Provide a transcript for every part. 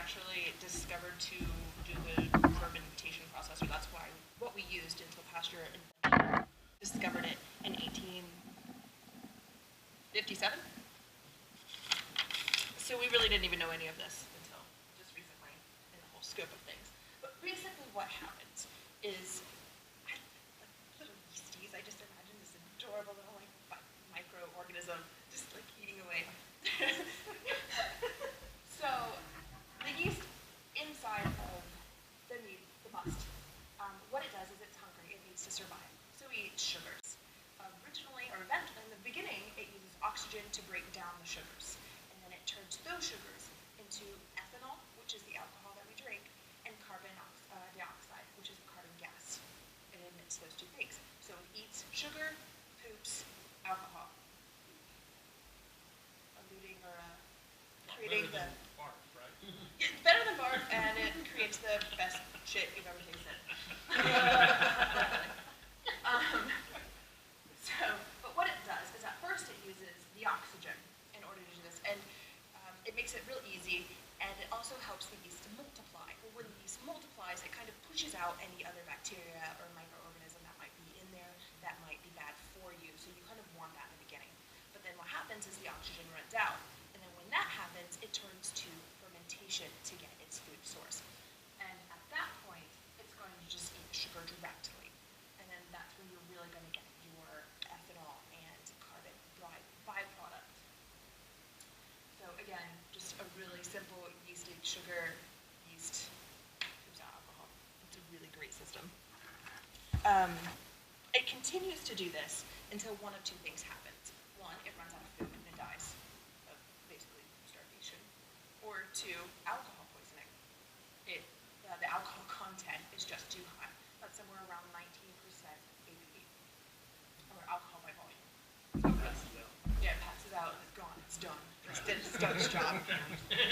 actually discovered to do the fermentation process, or that's why what we used until Pasteur discovered it in 1857. So we really didn't even know any of this until just recently in the whole scope of things. But basically what happens is, like little yeasties, I just imagine this adorable little microorganism just like eating away. So the yeast inside of the mead, the must, what it does is it's hungry, it needs to survive. So it eats sugars. Originally, or eventually, in the beginning, it uses oxygen to break down the sugars. And then it turns those sugars into ethanol, which is the alcohol that we drink, and carbon dioxide, which is the carbon gas. It emits those two things. So it eats sugar, poops, alcohol. Alluding or creating the... barf, right? Yeah, it's better than barf, and it creates the best shit you've ever tasted. But what it does is at first it uses the oxygen in order to do this, and it makes it real easy, and it also helps the yeast to multiply. Well, when the yeast multiplies, it kind of pushes out any other bacteria or microorganism that might be in there that might be bad for you, so you kind of want that in the beginning. But then what happens is the oxygen runs out, and then when that happens, it turns to fermentation to get its food source. And at that point, it's going to just eat the sugar directly, and then that's when you're really going to get your ethanol and carbon byproduct. So again, just a really simple yeast eats sugar, yeast comes out alcohol. It's a really great system. It continues to do this until one of two things happens. One, it runs out of food and it dies of basically starvation. Or two, alcohol poisoning. The alcohol content is just too high. That's somewhere around 19% ABV, or alcohol by volume. Yeah, it passes out and it's gone. It's done. It's done its job.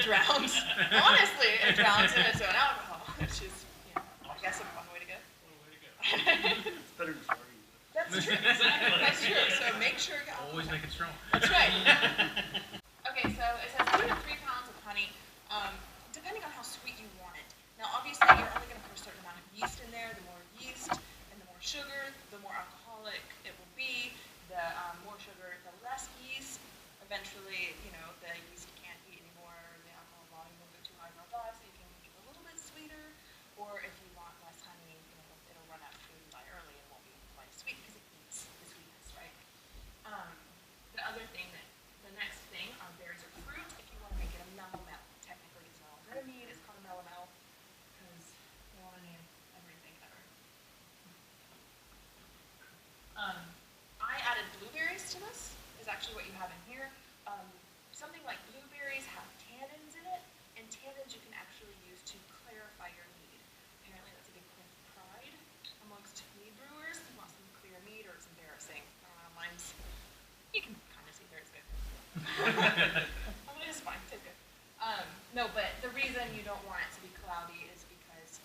Drowns. Honestly, it drowns in its own alcohol, which is, I guess, a fun way to go. It's better than starting. That's true. Exactly. That's true. So make sure you always make it strong. That's right. Okay, so it says 2 to 3 pounds of honey, depending on how sweet you want it. Now, obviously, you're only going to put a certain amount of yeast in there. The more yeast and the more sugar, the more alcoholic it will be. The more sugar, the less yeast. Eventually, the yeast can't eat anymore. The alcohol volume will go too high and it'll die, so you can make it a little bit sweeter. Or if you want less honey, it'll run out of food and die early and won't be quite as sweet because it eats the sweetness, right? The other thing the next thing are berries or fruit. If you want to make it a mellow, technically it's no longer a mead, it's called a mellow, because you want to name everything ever. I added blueberries to this, is actually what you have in here. Something like blueberries have tannins in it, and tannins you can actually use to clarify your mead. Apparently that's a big point of pride amongst mead brewers. You want some clear mead, or it's embarrassing. I don't know, mine's, you can kind of see there, it's good. It's fine, it's good. No, but the reason you don't want it to be cloudy is because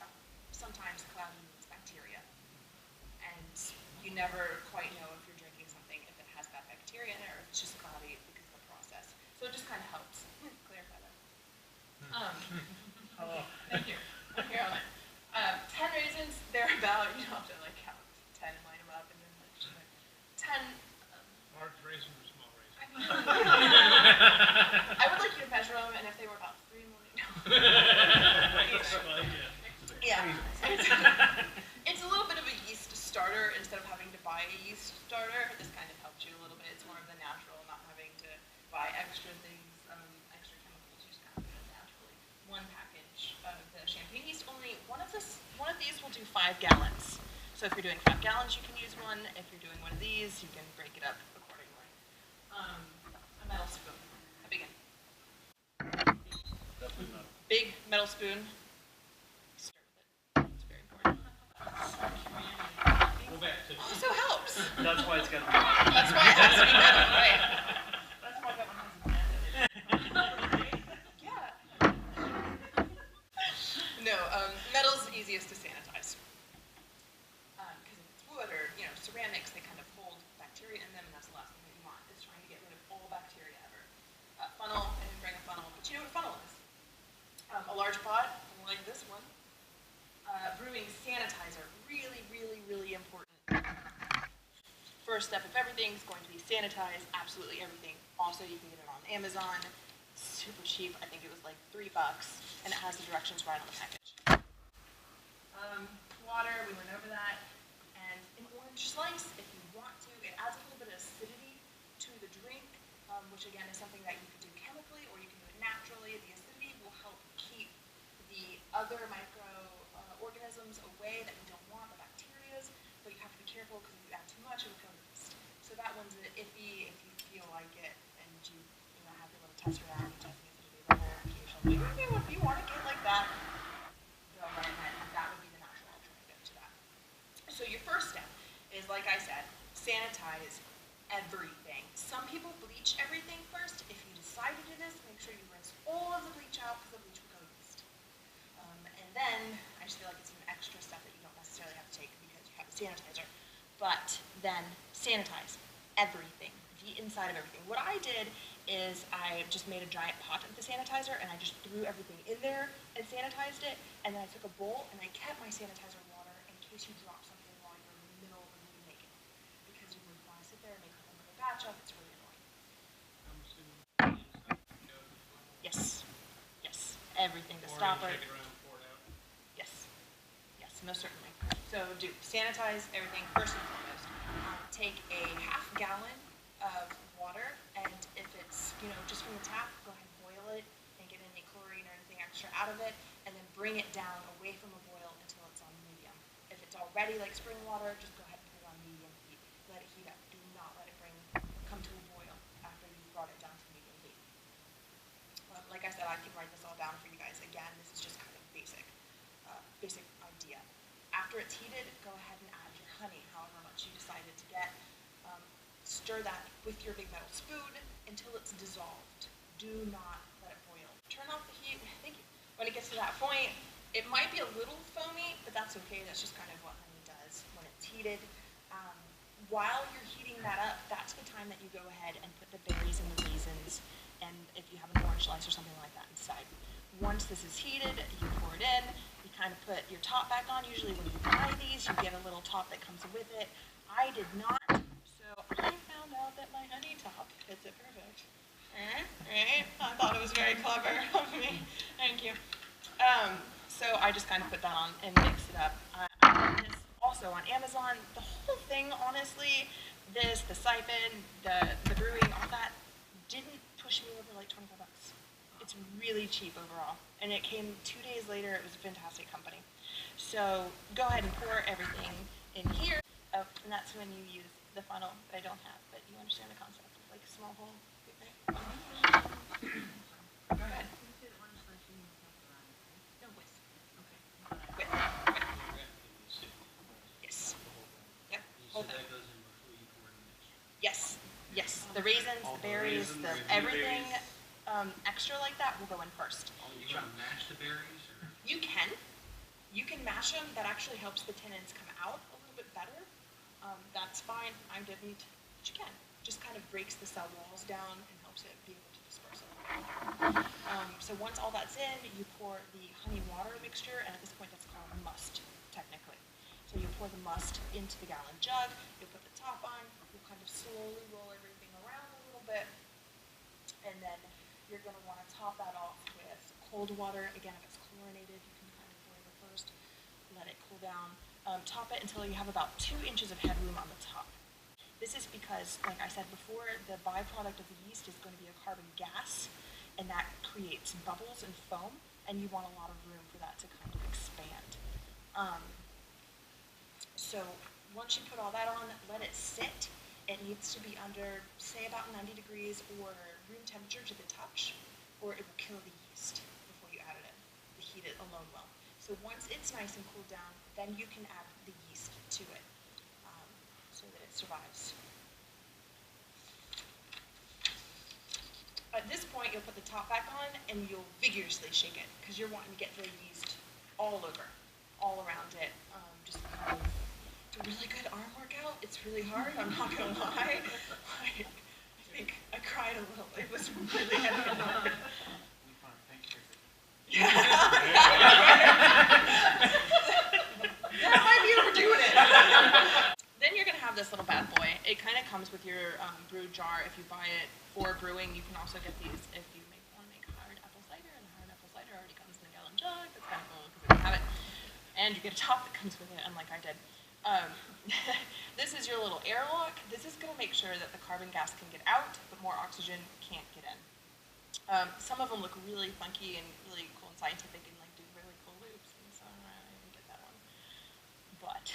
sometimes cloudy means bacteria. And you never quite know if you're drinking something if it has bad bacteria in it or if it's just cloudy because of the process. So it just kind of helps clarify that. Thank you. I'm here on it. 10 raisins, they're about, you don't have to count 10 and line them up and then 10. Large raisin or small raisin? I would like you to measure them, and if they were about 3 million. Yeah. It's a little bit of a yeast starter instead of having to buy a yeast starter. This kind of helps you a little bit. It's more of the natural, not having to buy extra things, extra chemicals. You just kind of do it naturally. One package of the champagne yeast. Only one of these will do 5 gallons. So if you're doing 5 gallons, you can use one. If you're doing one of these, you can break it up accordingly. A metal spoon. A big one. Definitely not. Big metal spoon. Stir with it. It's very important. Also helps. That's why it's got to be. That's why it has to be metal, right? That's why that one has a brand. Yeah. No, metal's easiest to sanitize. Because if it's wood or ceramics, they kind of hold bacteria in them, and that's the last thing that you want, is trying to get rid of all bacteria ever. Funnel, I didn't bring a funnel, but you know what a funnel is. A large pot, like this one. Brewing sanitizer, really, really, really important. First step, if everything's going to be sanitized, absolutely everything. Also, you can get it on Amazon, super cheap. I think it was like $3, and it has the directions right on the package. Water, we went over that, and an orange slice if you want to. It adds a little bit of acidity to the drink, which again is something that you could do chemically or you can do it naturally. The acidity will help keep the other microorganisms away that you don't want, the bacterias, but you have to be careful because if you add too much, it will kill the yeast. So that one's iffy if you feel like it and you have your little test around and test the acidity level occasionally. If you want to get like that, go right ahead. That would be the natural alternative to that. So your first step is, like I said, sanitize everything. Some people bleach everything first. If you decide to do this, make sure you rinse all of the bleach out because the bleach will kill yeast. And then, I just feel like it's an extra step that you don't necessarily have to take because you have a sanitizer. But then sanitize everything, the inside of everything. What I did is I just made a giant pot of the sanitizer and I just threw everything in there and sanitized it. And then I took a bowl and I kept my sanitizer water in case you drop something while you're in the middle of a meeting making. Because you wouldn't want to sit there and make another batch up. It's really annoying. Yes. Yes. Everything. The stopper. Yes. Yes, most certainly. So do sanitize everything first and foremost. Take a half gallon of water, and if it's just from the tap, go ahead and boil it and get any chlorine or anything extra out of it, and then bring it down away from a boil until it's on medium. If it's already like spring water, just go ahead and put it on medium heat. Let it heat up. Do not let it come to a boil after you've brought it down to medium heat. Like I said, I can write this all down for you guys. Again, this is just kind of basic idea. After it's heated, go ahead and add your honey, however much you decided to get. Stir that with your big metal spoon until it's dissolved. Do not let it boil. Turn off the heat. I think when it gets to that point, it might be a little foamy, but that's okay. That's just kind of what honey does when it's heated. While you're heating that up, that's the time that you go ahead and put the berries and the raisins, and if you have an orange slice or something like that inside. Once this is heated, you pour it in. You kind of put your top back on. Usually when you buy these, you get a little top that comes with it. I did not, so I found out that my honey top fits it perfect. Right? I thought it was very clever of me. Thank you. So I just kind of put that on and mixed it up. I got this also on Amazon. The whole thing, honestly, the siphon, the brewing, all that, didn't push me over like $25. It's really cheap overall. And it came 2 days later. It was a fantastic company. So go ahead and pour everything in here. Oh, and that's when you use the funnel that I don't have, but you understand the concept. Like a small hole. Go ahead. No, with. Okay. With. Yes. Yep. Hold that. Yes. Yes. The raisins, the berries, everything extra like that will go in first. You trying to mash the berries? Or? You can. You can mash them. That actually helps the tannins come out a little bit better. That's fine. I didn't. But you can. Just kind of breaks the cell walls down and helps it be able to disperse it. So once all that's in, you pour the honey water mixture, and at this point that's called must, technically. So you pour the must into the gallon jug, you'll put the top on, you'll kind of slowly roll everything around a little bit, and then you're going to want to top that off with cold water. Again, if it's chlorinated, you can kind of boil it first, let it cool down. Top it until you have about 2 inches of headroom on the top. This is because, like I said before, the byproduct of the yeast is going to be a carbon gas, and that creates bubbles and foam, and you want a lot of room for that to kind of expand. So once you put all that on, let it sit. It needs to be under, say, about 90 degrees or room temperature to the touch, or it will kill the yeast before you add it in. The heat it alone will. So once it's nice and cooled down, then you can add the yeast to it so that it survives. At this point, you'll put the top back on and you'll vigorously shake it because you're wanting to get the yeast all over, all around it. Just kind of, it's a really good arm workout. It's really hard, I'm not going to lie. I think I cried a little. It was really heavy and hard. That might be overdoing it. Then you're going to have this little bad boy. It kind of comes with your brew jar. If you buy it for brewing, you can also get these if you want to make hard apple cider, and the hard apple cider already comes in a gallon jug. That's kind of cool because we have it. And you get a top that comes with it, unlike I did. This is your little airlock. This is going to make sure that the carbon gas can get out, but more oxygen can't get in. Some of them look really funky and really cool and scientific and like do really cool loops, and so I didn't get that one. But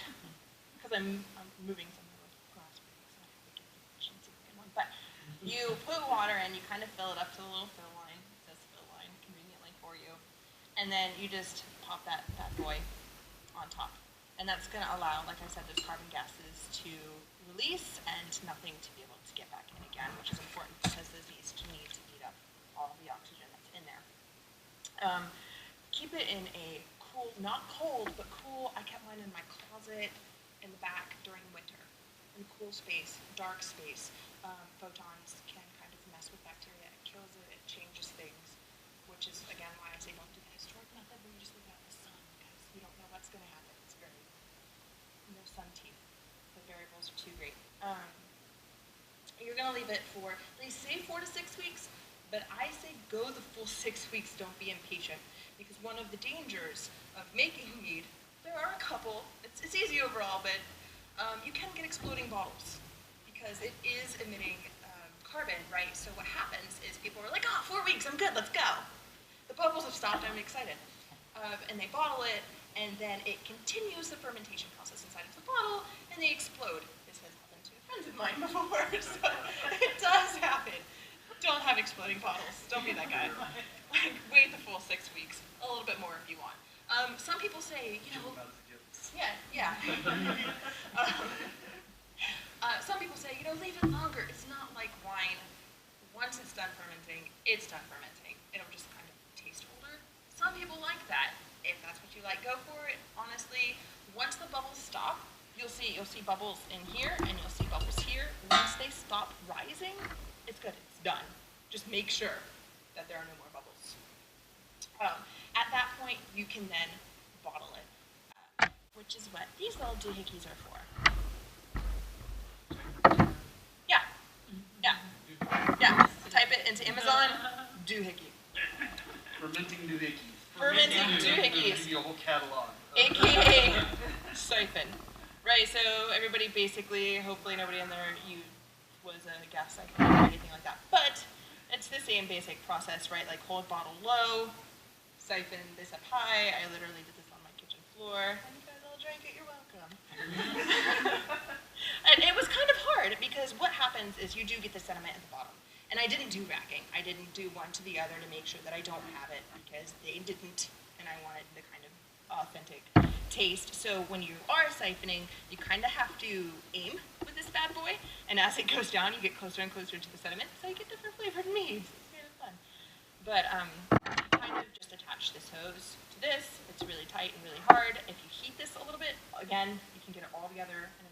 because I'm moving some of those glass rings, so I have to get the efficiency of a good one. But you put water in, you kind of fill it up to the little fill line. It says fill line conveniently for you, and then you just pop that boy on top. And that's going to allow, like I said, those carbon gases to release and nothing to be able to get back in again, which is important because those yeast need to eat up all the oxygen that's in there. Keep it in a cool, not cold, but cool. I kept mine in my closet in the back during winter. In cool space, dark space. Photons can kind of mess with bacteria. It kills it, it changes things, which is, again, why I say don't do the historic method where you just leave it out in the sun because you don't know what's going to happen. It's very, no sun teeth. The variables are too great. You're going to leave it for, they say 4 to 6 weeks, but I say go the full 6 weeks, don't be impatient, because one of the dangers of making mead, there are a couple, it's easy overall, but you can get exploding bottles, because it is emitting carbon, right? So what happens is people are like, oh, 4 weeks, I'm good, let's go. The bubbles have stopped, I'm excited. And they bottle it, and then it continues the fermentation process inside of the bottle, and they explode. This has happened to friends of mine before, so it does happen. Don't have exploding bottles. Don't be that guy. Like, wait the full 6 weeks. A little bit more if you want. Some people say, you know, yeah. Some people say, you know, leave it longer. It's not like wine. Once it's done fermenting, it's done fermenting. It'll just kind of taste older. Some people like that. If that's what you like, go for it. Honestly, once the bubbles stop, you'll see bubbles in here and you'll see bubbles here. Once they stop rising, it's good. It's done. Just make sure that there are no more bubbles. At that point, you can then bottle it, which is what these little doohickeys are for. Yeah. Type it into Amazon, doohickey. Fermenting doohickeys. Fermenting doohickeys. Give you a whole catalog. AKA siphon. Right, so everybody basically, hopefully nobody in there was a gas siphon or anything like that. But it's the same basic process, right? Like hold bottle low, siphon this up high. I literally did this on my kitchen floor. And you guys all drank it, you're welcome. And it was kind of hard because what happens is you do get the sediment at the bottom. And I didn't do racking. I didn't do one to the other to make sure that I don't have it because they didn't, and I wanted the kind of authentic taste. So when you are siphoning, you kind of have to aim with this bad boy, and as it goes down, you get closer and closer to the sediment, so you get different flavored meads. It's kind of fun. But you kind of just attach this hose to this. It's really tight and really hard. If you heat this a little bit, again, you can get it all together in a